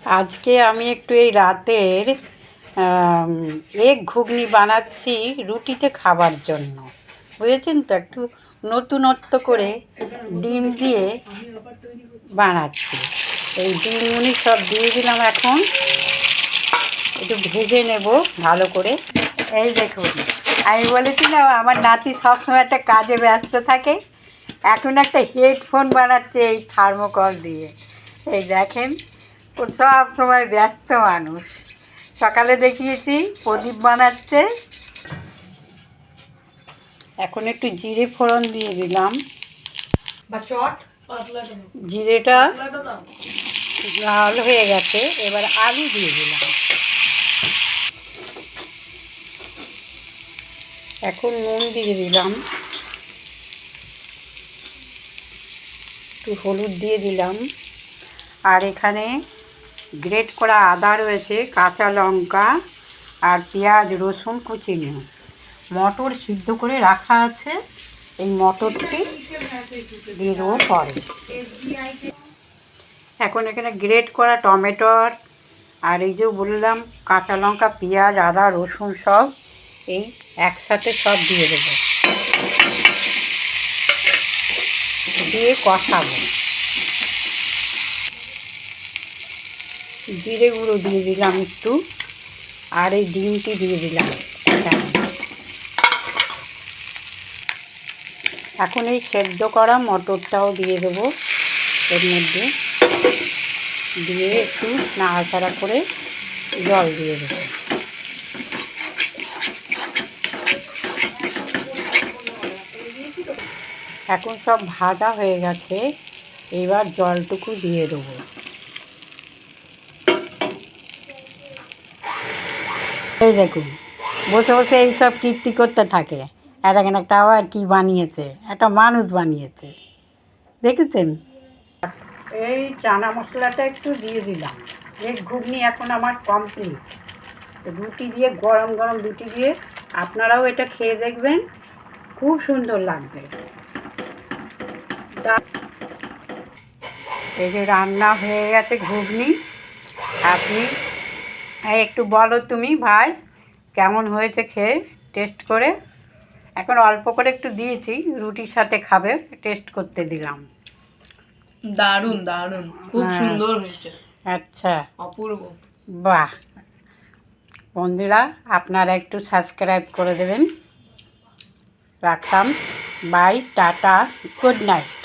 আজকে আমি একটু এই রাতের এগ ঘুগনি বানাচ্ছি রুটিতে খাবার জন্য, বুঝেছেন তো। একটু নতুনত্ব করে ডিম দিয়ে বানাচ্ছি। এই ডিমগুলি সব দিয়ে দিলাম, এখন একটু ভেজে নেব ভালো করে। এই দেখুন, আমি বলেছিলাম আমার নাতি সবসময় একটা কাজে ব্যস্ত থাকে, এখন একটা হেডফোন বানাচ্ছে এই থার্মোকল দিয়ে। এই দেখেন, ও সব সময় ব্যস্ত মানুষ। সকালে দেখিয়েছি প্রদীপ বানাচ্ছে। এখন একটু জিরে ফোড়ন দিয়ে দিলাম, জিরেটা লাল হয়ে গেছে। এবার আলু দিয়ে দিলাম। এখন নুন দিয়ে দিলাম, একটু হলুদ দিয়ে দিলাম। আর এখানে গ্রেট করা আদা রয়েছে, কাঁচা লঙ্কা আর পেঁয়াজ রসুন কুচি নিয়ে, মটর সিদ্ধ করে রাখা আছে, এই মটরটি দিয়ে দেবো পরে। এখন এখানে গ্রেট করা টমেটোর আর এই যে বললাম কাঁচা লঙ্কা পেঁয়াজ আদা রসুন সব এই একসাথে সব দিয়ে দেবো, দিয়ে কষাবো। জিরে গুঁড়ো দিয়ে দিলাম একটু, আর এই ডিমটি দিয়ে দিলাম। এখন এই সেদ্ধ করা মটরটাও দিয়ে দেবো এর মধ্যে, দিয়ে একটু নাড়াচাড়া করে জল দিয়ে দেবো। এখন সব ভাজা হয়ে গেছে, এবার জলটুকু দিয়ে দেবো। এই দেখুন, বসে বসে এইসব কীর্তি করতে থাকে। দেখেন একটা আবার কী বানিয়েছে, একটা মানুষ বানিয়েছে, দেখেছেন। এই চানা মশলাটা একটু দিয়ে দিলাম। এই ঘুগনি এখন আমার কমপ্লিট। রুটি দিয়ে গরম গরম রুটি দিয়ে আপনারাও এটা খেয়ে দেখবেন, খুব সুন্দর লাগবে। এই যে রান্না হয়ে গেছে ঘুগনি। আপনি একটু বলো তুমি ভাই, কেমন হয়েছে খেয়ে টেস্ট করে। এখন অল্প করে একটু দিয়েছি, রুটির সাথে খাবে, টেস্ট করতে দিলাম। দারুণ দারুণ, খুব সুন্দর হয়েছে। আচ্ছা, অপূর্ব। বাহ। বন্ধুরা আপনারা একটু সাবস্ক্রাইব করে দেবেন। রাখলাম, বাই, টাটা, গুড নাইট।